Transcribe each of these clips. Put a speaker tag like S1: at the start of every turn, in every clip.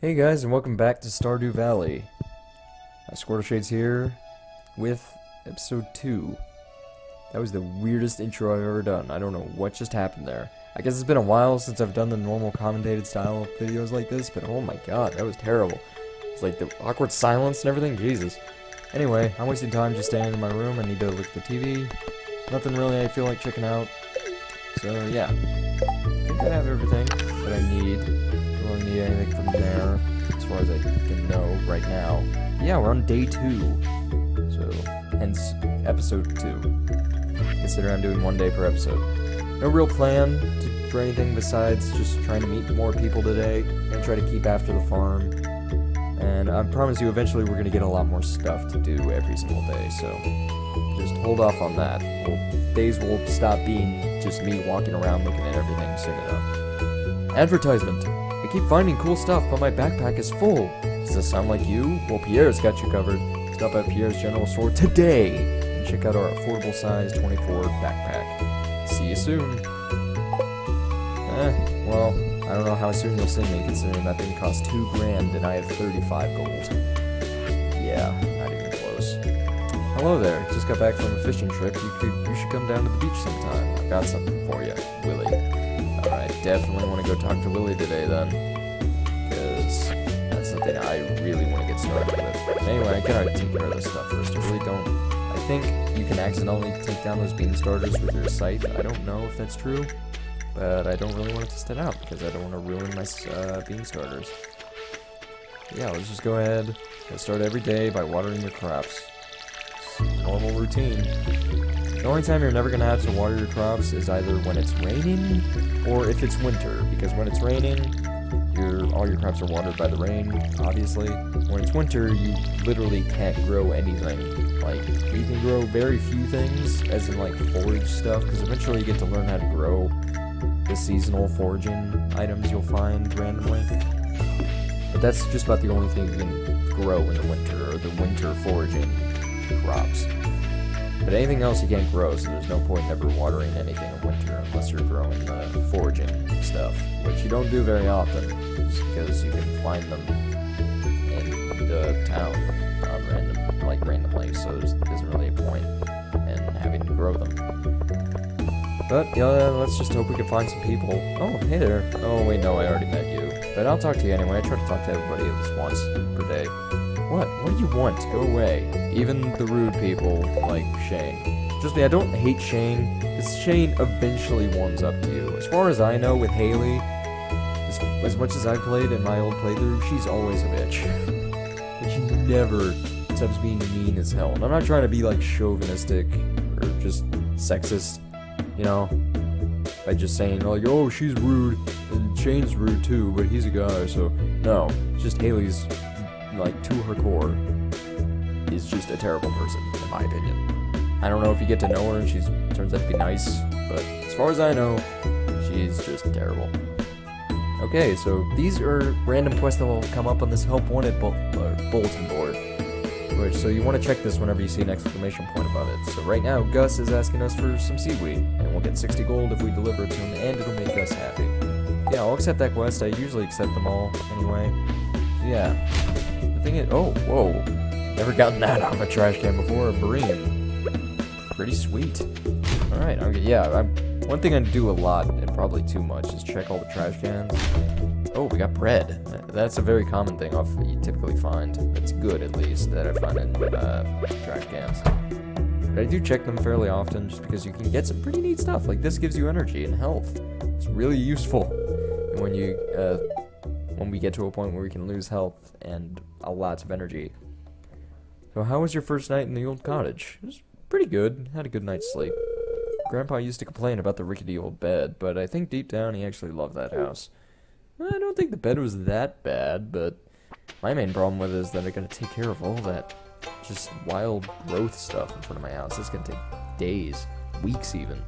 S1: Hey guys, and welcome back to Stardew Valley. Squirtle Shades here with episode 2. That was the weirdest intro I've ever done. I don't know what just happened there. I guess it's been a while since I've done the normal commentated style of videos like this, but oh my god, that was terrible. It's like the awkward silence and everything, Jesus. Anyway, I'm wasting time just standing in my room. I need to look at the TV. Nothing really I feel like checking out. So yeah, I think I have everything that I need. Don't really need anything from there, as far as I can know right now. Yeah, we're on day 2, so hence episode 2. Consider I'm doing 1 day per episode. No real plan for anything besides just trying to meet more people today and try to keep after the farm. And I promise you, eventually we're gonna get a lot more stuff to do every single day. So just hold off on that. Days will stop being just me walking around looking at everything soon enough. Advertisement. I keep finding cool stuff, but my backpack is full. Does this sound like you? Well, Pierre's got you covered. Stop at Pierre's General Store today and check out our affordable size 24 backpack. See you soon. Well, I don't know how soon you'll see me, considering that thing cost $2 grand and I have 35 gold. Yeah, not even close. Hello there. Just got back from a fishing trip. You should come down to the beach sometime. I've got something for you, Willy. Alright, definitely want to go talk to Willy today then, because that's something I really want to get started with. Anyway, I gotta take care of this stuff first. I really don't. I think you can accidentally take down those bean starters with your scythe. I don't know if that's true, but I don't really want to test it out because I don't want to ruin my bean starters. Yeah, let's just go ahead and start every day by watering your crops. It's a normal routine. The only time you're never going to have to water your crops is either when it's raining or if it's winter, because when it's raining, all your crops are watered by the rain, obviously. When it's winter, you literally can't grow anything. Like, you can grow very few things, as in like forage stuff, because eventually you get to learn how to grow the seasonal foraging items you'll find randomly. But that's just about the only thing you can grow in the winter, or the winter foraging crops. But anything else you can't grow, so there's no point in ever watering anything in winter unless you're growing the foraging stuff, which you don't do very often, just because you can find them in the town randomly, so there isn't really a point in having to grow them. But, yeah, let's just hope we can find some people. Oh, hey there. Oh, wait, no, I already met you. But I'll talk to you anyway. I try to talk to everybody at least once per day. What? What do you want? Go away. Even the rude people, like Shane. Trust me, I don't hate Shane, because Shane eventually warms up to you. As far as I know, with Haley, as much as I played in my old playthrough, she's always a bitch. And she never stops being mean as hell. And I'm not trying to be, like, chauvinistic or just sexist, you know, by just saying, like, oh, she's rude, and Shane's rude too, but he's a guy, so, no. It's just Haley's, like, to her core, is just a terrible person, in my opinion. I don't know if you get to know her and she turns out to be nice, but as far as I know, she's just terrible. Okay, so these are random quests that will come up on this Help Wanted bulletin board. So you want to check this whenever you see an exclamation point above it. So right now, Gus is asking us for some seaweed, and we'll get 60 gold if we deliver it to him, and it'll make Gus happy. Yeah, I'll accept that quest. I usually accept them all anyway. So yeah. The thing is, oh, whoa. Never gotten that out of a trash can before. A marine. Pretty sweet. Alright, okay, yeah. One thing I do a lot, and probably too much, is check all the trash cans. Oh, we got bread. That's a very common thing you typically find. It's good, at least, that I find in trash cans. But I do check them fairly often, just because you can get some pretty neat stuff. Like, this gives you energy and health. It's really useful. And when we get to a point where we can lose health and a lot of energy. So how was your first night in the old cottage? It was pretty good. Had a good night's sleep. Grandpa used to complain about the rickety old bed, but I think deep down he actually loved that house. I don't think the bed was that bad, but my main problem with it is that I gotta take care of all that just wild growth stuff in front of my house. It's gonna take days, weeks even,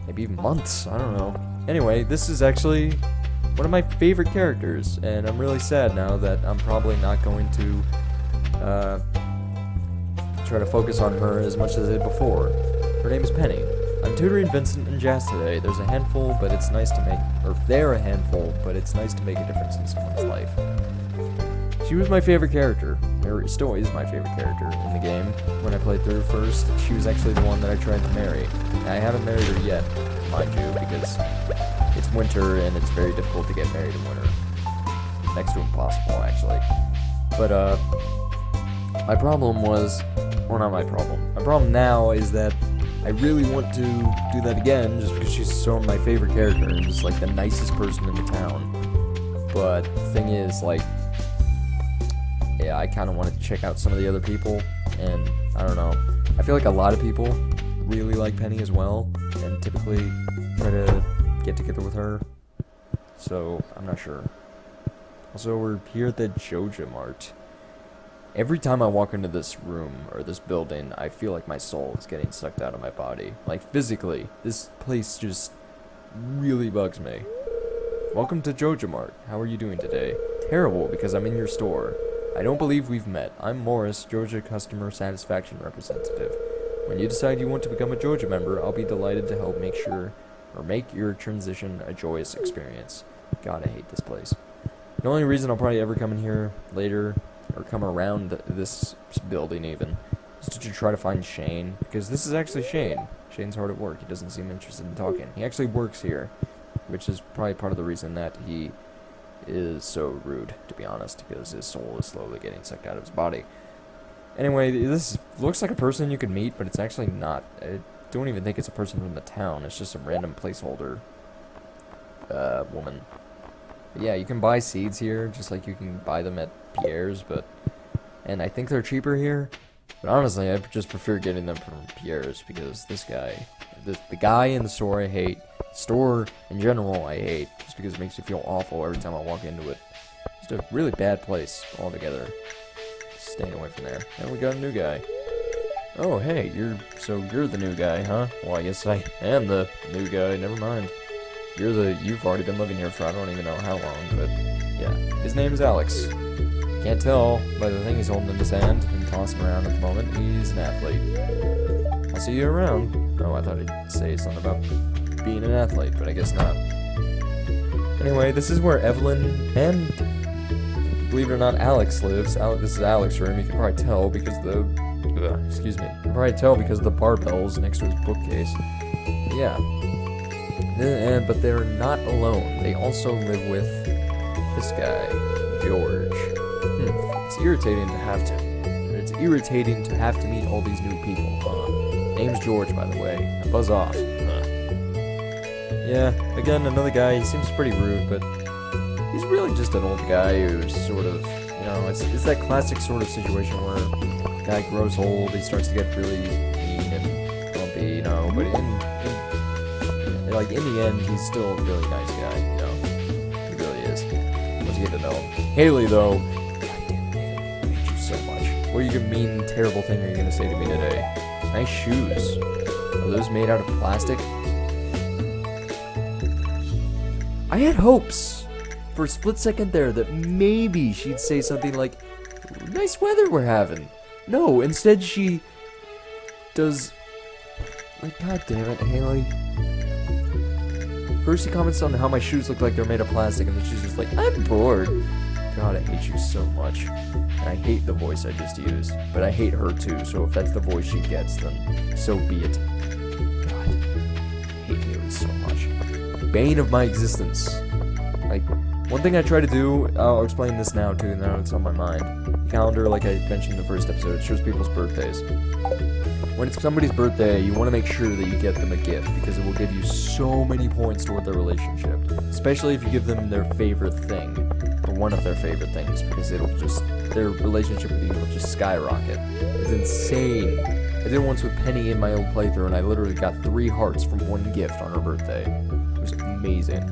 S1: maybe even months, I don't know. Anyway, this is actually one of my favorite characters, and I'm really sad now that I'm probably not going to try to focus on her as much as I did before. Her name is Penny. I'm tutoring Vincent and Jazz today. There's a handful, but it's nice to make, or they're a handful, but it's nice to make a difference in someone's life. She was my favorite character. Or still is my favorite character in the game. When I played through first, she was actually the one that I tried to marry. I haven't married her yet, mind you, because it's winter and it's very difficult to get married in winter. Next to impossible, actually. But, my problem was... Well, not my problem. My problem now is that I really want to do that again, just because she's so my favorite character and just, like, the nicest person in the town. But the thing is, like... Yeah, I kind of wanted to check out some of the other people, and I don't know. I feel like a lot of people really like Penny as well, and typically try to get together with her. So, I'm not sure. Also, we're here at the Joja Mart. Every time I walk into this room, or this building, I feel like my soul is getting sucked out of my body. Like, physically. This place just really bugs me. Welcome to Joja Mart. How are you doing today? Terrible, because I'm in your store. I don't believe we've met. I'm Morris, Joja Customer Satisfaction Representative. When you decide you want to become a Joja member, I'll be delighted to help make your transition a joyous experience. God, I hate this place. The only reason I'll probably ever come in here later, or come around this building even, is to try to find Shane, because this is actually Shane. Shane's hard at work. He doesn't seem interested in talking. He actually works here, which is probably part of the reason that he is so rude, to be honest, because his soul is slowly getting sucked out of his body. Anyway, this looks like a person you could meet, but it's actually not. I don't even think it's a person from the town. It's just some random placeholder woman. But yeah, you can buy seeds here, just like you can buy them at Pierre's, and I think they're cheaper here. But honestly, I just prefer getting them from Pierre's, because this guy, the guy in the store I hate. Store in general I hate, just because it makes me feel awful every time I walk into it. Just a really bad place altogether. Staying away from there. And we got a new guy. Oh hey, you're the new guy, huh? Well, I guess I am the new guy, never mind. You've already been living here for I don't even know how long, but yeah. His name's Alex. Can't tell by the thing he's holding in his hand and tossing around at the moment. He's an athlete. I'll see you around. Oh, I thought he'd say something about being an athlete, but I guess not. Anyway, this is where Evelyn and, believe it or not, Alex lives. This is Alex's room. You can probably tell because excuse me. You can probably tell because of the barbells next to his bookcase. Yeah. But they're not alone. They also live with this guy, George. It's irritating to have to meet all these new people. Name's George, by the way. Buzz off. Yeah, again, another guy. He seems pretty rude, but he's really just an old guy who's sort of, you know, it's that classic sort of situation where the guy grows old, he starts to get really mean and grumpy, you know, but in the end, he's still a really nice guy, you know. He really is. Once you get to know him. Haley, though, God damn it, Haley, I hate you so much. What mean, terrible thing are you gonna say to me today? Nice shoes. Are those made out of plastic? I had hopes for a split second there that maybe she'd say something like, nice weather we're having. No, instead she does, like, god damn it, Haley. First he comments on how my shoes look like they're made of plastic, and then she's just like, I'm bored. God, I hate you so much. And I hate the voice I just used, but I hate her too, so if that's the voice she gets, then so be it. God, I hate Haley so much. Bane of my existence. Like, one thing I try to do, I'll explain this now too, now it's on my mind. The calendar, like I mentioned in the first episode, shows people's birthdays. When it's somebody's birthday, you want to make sure that you get them a gift, because it will give you so many points toward their relationship. Especially if you give them their favorite thing, or one of their favorite things, because it'll just, their relationship with you will just skyrocket. It's insane. I did it once with Penny in my old playthrough, and I literally got 3 hearts from one gift on her birthday. It was amazing.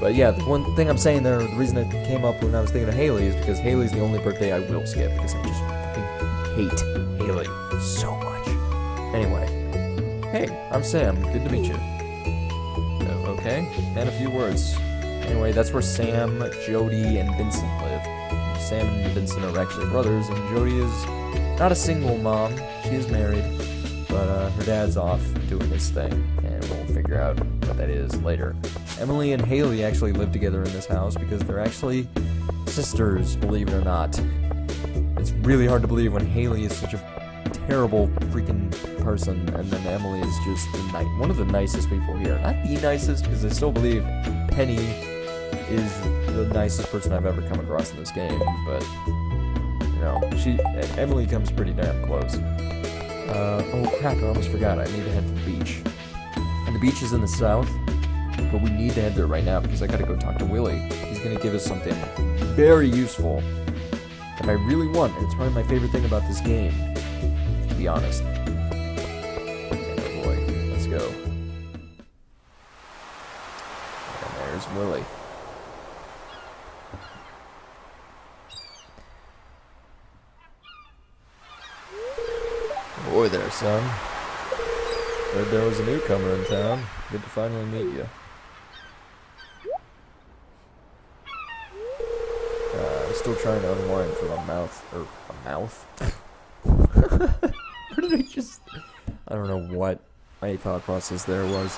S1: But yeah, the one thing I'm saying there, the reason it came up when I was thinking of Haley is because Haley's the only birthday I will skip, because I just fucking hate Haley so much. Anyway, hey, I'm Sam. Good to meet you. Okay, and a few words. Anyway, that's where Sam, Jody, and Vincent live. Sam and Vincent are actually brothers, and Jody is not a single mom. She is married, but her dad's off doing his thing, and we'll figure out what that is later. Emily and Haley actually live together in this house because they're actually sisters, believe it or not. It's really hard to believe when Haley is such a terrible freaking person, and then Emily is just one of the nicest people here. Not the nicest, because I still believe Penny is the nicest person I've ever come across in this game, but, you know, Emily comes pretty damn close. Oh crap, I almost forgot, I need to head to the beach. And the beach is in the south, but we need to head there right now, because I gotta go talk to Willy. He's gonna give us something very useful that I really want, and it's probably my favorite thing about this game, to be honest. Oh boy, let's go. And there's Willy. Boy there, son. Heard there was a newcomer in town. Good to finally meet you. I'm still trying to unwind from a mouth? What did I just... I don't know what my thought process there was.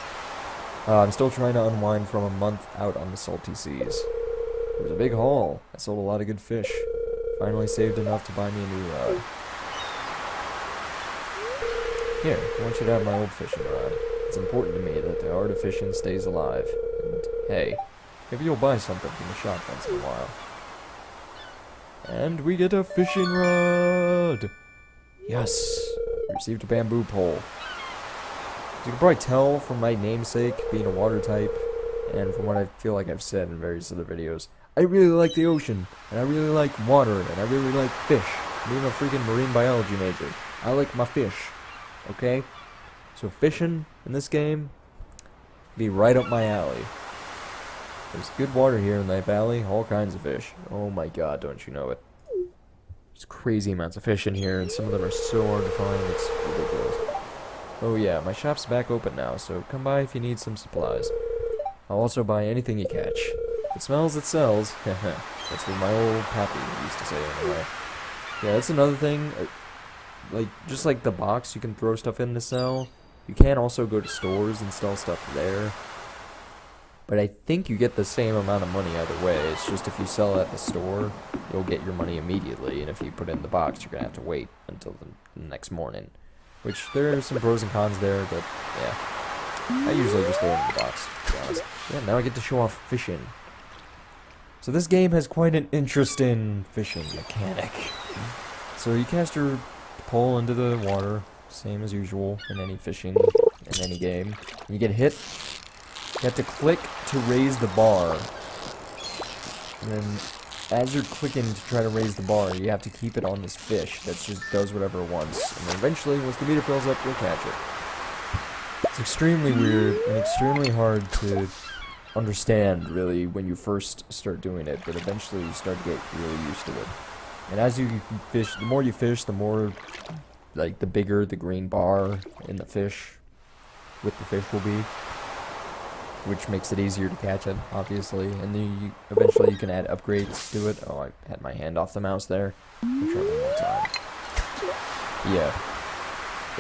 S1: I'm still trying to unwind from a month out on the salty seas. It was a big haul. I sold a lot of good fish. Finally saved enough to buy me a new rod. Here, I want you to have my old fishing rod. It's important to me that the art of fishing stays alive. And, hey, maybe you'll buy something from the shop once in a while. And we get a fishing rod! Yes! We received a bamboo pole. As you can probably tell from my namesake being a water type, and from what I feel like I've said in various other videos, I really like the ocean, and I really like water, and I really like fish. Being a freaking marine biology major, I like my fish. Okay? So fishing in this game be right up my alley. There's good water here in that valley, all kinds of fish. Oh my god, don't you know it. There's crazy amounts of fish in here, and some of them are so hard to find, it's ridiculous. Oh yeah, my shop's back open now, so come by if you need some supplies. I'll also buy anything you catch. If it smells, it sells. That's what my old pappy used to say anyway. Yeah, that's another thing. Like, just like the box you can throw stuff in to sell, you can also go to stores and sell stuff there. But I think you get the same amount of money either way. It's just if you sell at the store, you'll get your money immediately, and if you put it in the box, you're gonna have to wait until the next morning. Which, there are some pros and cons there, but yeah. I usually just throw it in the box, to be honest. Yeah, now I get to show off fishing. So this game has quite an interesting fishing mechanic. So you cast your pole into the water, same as usual in any fishing, in any game. You get hit, you have to click to raise the bar. And then, as you're clicking to try to raise the bar, you have to keep it on this fish that just does whatever it wants. And then eventually, once the meter fills up, you'll catch it. It's extremely weird and extremely hard to understand, really, when you first start doing it, but eventually you start to get really used to it. And as you fish, the more you fish, the more, like, the bigger the green bar in the fish, with the fish will be. Which makes it easier to catch it, obviously. And then eventually you can add upgrades to it. Oh, I had my hand off the mouse there. I'll try one more time. Yeah.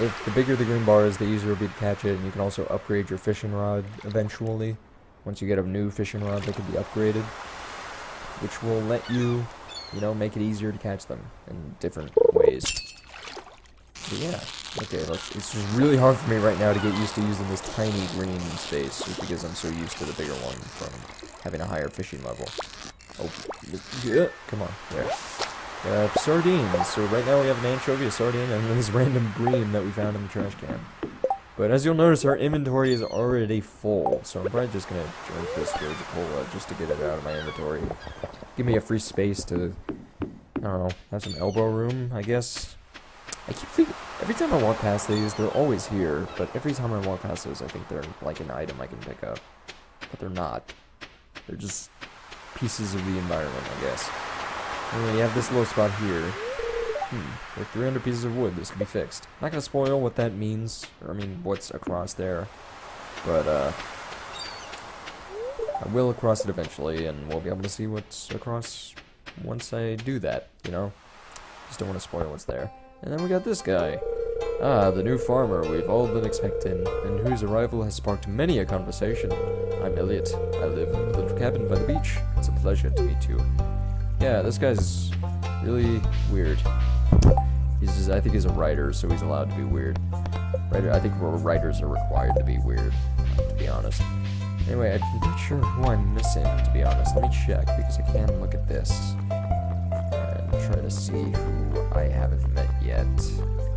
S1: If the bigger the green bar is, the easier it'll be to catch it. And you can also upgrade your fishing rod eventually. Once you get a new fishing rod, they can be upgraded. Which will let you, you know, make it easier to catch them in different ways. But yeah. Okay, it's just really hard for me right now to get used to using this tiny green space, just because I'm so used to the bigger one from having a higher fishing level. Oh, yeah, come on, there. Sardines. So right now we have an anchovy, a sardine, and then this random green that we found in the trash can. But as you'll notice, our inventory is already full, so I'm probably just gonna drink this ridicule just to get it out of my inventory. Give me a free space to, I don't know, have some elbow room, I guess. I keep thinking, every time I walk past these, they're always here, but every time I walk past those, I think they're like an item I can pick up. But they're not. They're just pieces of the environment, I guess. Anyway, you have this little spot here. With 300 pieces of wood, this can be fixed. Not gonna spoil what that means, or I mean, what's across there. But, I will across it eventually, and we'll be able to see what's across once I do that, you know? Just don't want to spoil what's there. And then we got this guy. Ah, the new farmer we've all been expecting, and whose arrival has sparked many a conversation. I'm Elliot. I live in a little cabin by the beach. It's a pleasure to meet you. Yeah, this guy's really weird. He's just, I think he's a writer, so he's allowed to be weird. I think writers are required to be weird, to be honest. Anyway, I'm not sure who I'm missing, to be honest. Let me check, because I can look at this and try to see who I haven't met yet.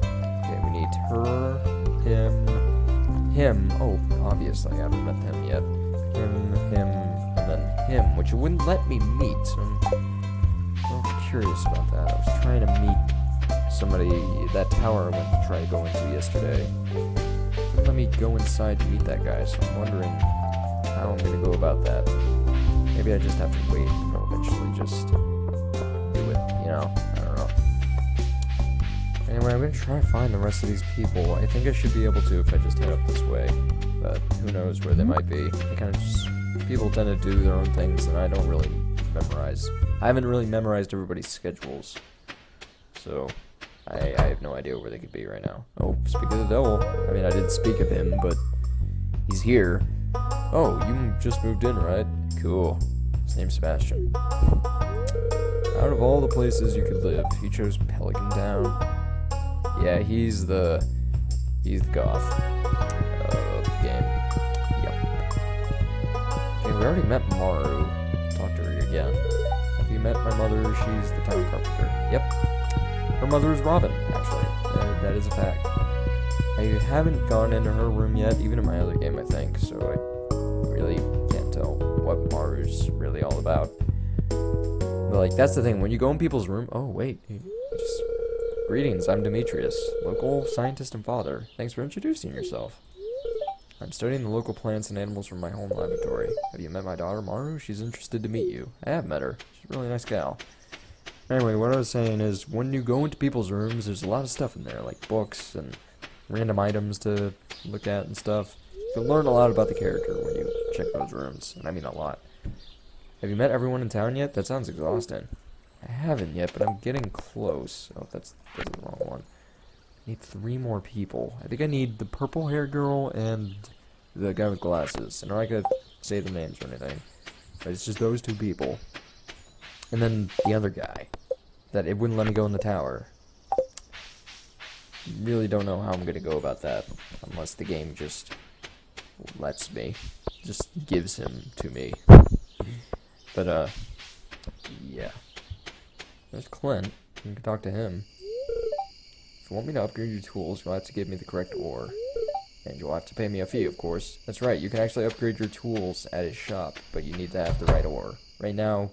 S1: Okay, we need her, him. Oh, obviously I haven't met him yet. Him, and then him, which it wouldn't let me meet. So I'm a little curious about that. I was trying to meet somebody, that tower I went to try to go into yesterday. It wouldn't let me go inside to meet that guy, so I'm wondering how I'm gonna go about that. Maybe I just have to wait and I'll eventually just do it, you know? I don't know. Anyway, I'm gonna try to find the rest of these people. I think I should be able to if I just head up this way, but who knows where they might be. They kind of just, people tend to do their own things and I don't really memorize. I haven't really memorized everybody's schedules, so I have no idea where they could be right now. Oh, speak of the devil. I mean, I did speak of him, but he's here. Oh, you just moved in, right? Cool. His name's Sebastian. Out of all the places you could live, he chose Pelican Town. Yeah, he's the goth of the game. Yep. Okay, we already met Maru. Talk to her again. Have you met my mother? She's the town carpenter. Yep. Her mother is Robin, actually. That is a fact. I haven't gone into her room yet, even in my other game, I think, so I really can't tell what Maru's really all about. But, like, that's the thing, when you go in people's room... Oh, wait. Just... Greetings, I'm Demetrius, local scientist and father. Thanks for introducing yourself. I'm studying the local plants and animals from my home laboratory. Have you met my daughter, Maru? She's interested to meet you. I have met her. She's a really nice gal. Anyway, what I was saying is, when you go into people's rooms, there's a lot of stuff in there, like books and random items to look at and stuff. You'll learn a lot about the character when you check those rooms, and I mean a lot. Have you met everyone in town yet? That sounds exhausting. I haven't yet, but I'm getting close. Oh, that's the wrong one. I need 3 more people. I think I need the purple-haired girl and the guy with glasses. And I'm not gonna say the names or anything, but it's just those 2 people. And then the other guy, that it wouldn't let me go in the tower. Really don't know how I'm gonna go about that, unless the game just lets me, just gives him to me. But yeah. There's Clint. You can talk to him. If you want me to upgrade your tools, you'll have to give me the correct ore. And you'll have to pay me a fee, of course. That's right, you can actually upgrade your tools at his shop, but you need to have the right ore. Right now,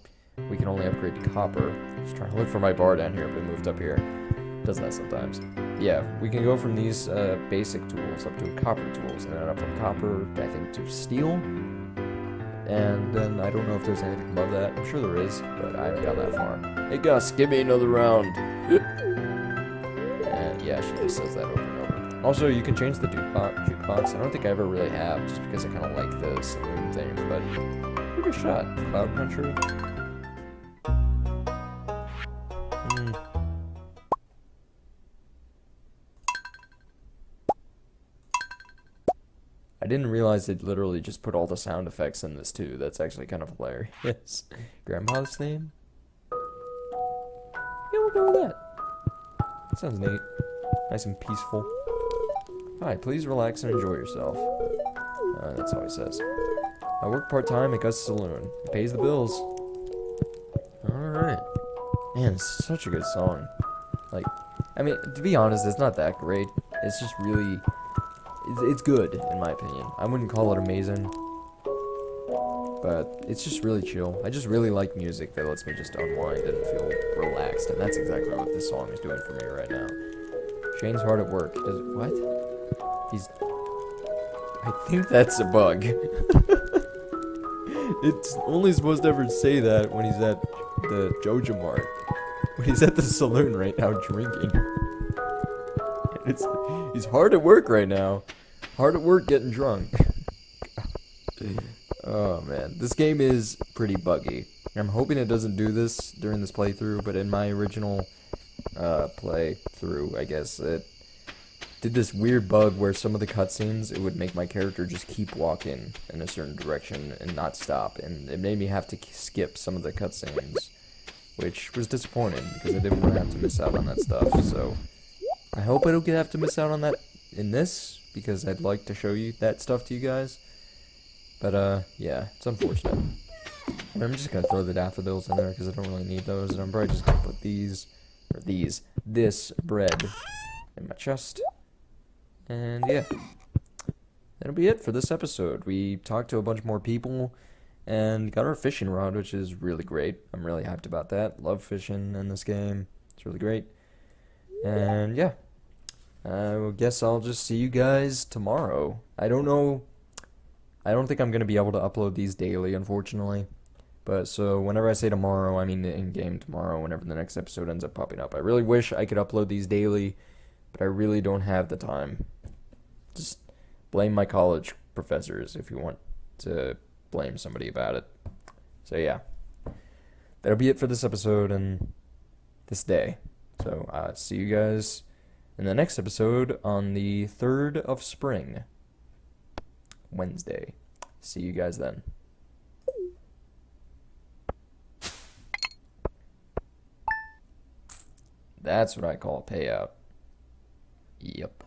S1: we can only upgrade to copper. Just trying to look for my bar down here, but moved up here. Does that sometimes. Yeah, we can go from these basic tools up to copper tools, and then up from copper, I think, to steel. And then I don't know if there's anything above that. I'm sure there is, but I haven't got that far. Hey Gus, give me another round. And yeah, she just says that over and over. Also, you can change the jukebox. I don't think I ever really have, just because I kind of like the saloon thing, but give it a shot. Cloud Country. I didn't realize they'd literally just put all the sound effects in this too. That's actually kind of hilarious. Grandpa's name? Yeah, we'll go with that. That sounds neat. Nice and peaceful. Hi, please relax and enjoy yourself. That's all he says. I work part-time at Gus' Saloon. It pays the bills. Alright. Man, it's such a good song. Like, I mean, to be honest, it's not that great. It's just really... It's good, in my opinion. I wouldn't call it amazing, but it's just really chill. I just really like music that lets me just unwind and feel relaxed, and that's exactly what this song is doing for me right now. Shane's hard at work. What? He's... I think that's a bug. It's only supposed to ever say that when he's at the Joja Mart. When he's at the saloon right now drinking. He's hard at work right now. Hard at work getting drunk. Oh man, this game is pretty buggy. I'm hoping it doesn't do this during this playthrough, but in my original playthrough, I guess, it did this weird bug where some of the cutscenes, it would make my character just keep walking in a certain direction and not stop, and it made me have to skip some of the cutscenes which was disappointing because I didn't want to have to miss out on that stuff. So I hope I don't have to miss out on that in this, because I'd like to show you that stuff to you guys. But yeah, it's unfortunate. And I'm just gonna throw the daffodils in there because I don't really need those, and I'm probably just gonna put this bread in my chest. And yeah, that'll be it for this episode. We talked to a bunch more people and got our fishing rod, which is really great. I'm really hyped about that. Love fishing in this game. It's really great. And yeah, I guess I'll just see you guys tomorrow. I don't know. I don't think I'm going to be able to upload these daily, unfortunately. But so whenever I say tomorrow, I mean in-game tomorrow, whenever the next episode ends up popping up. I really wish I could upload these daily, but I really don't have the time. Just blame my college professors if you want to blame somebody about it. So yeah, that'll be it for this episode and this day. So see you guys in the next episode on the 3rd of spring, Wednesday. See you guys then. That's what I call a payout. Yep.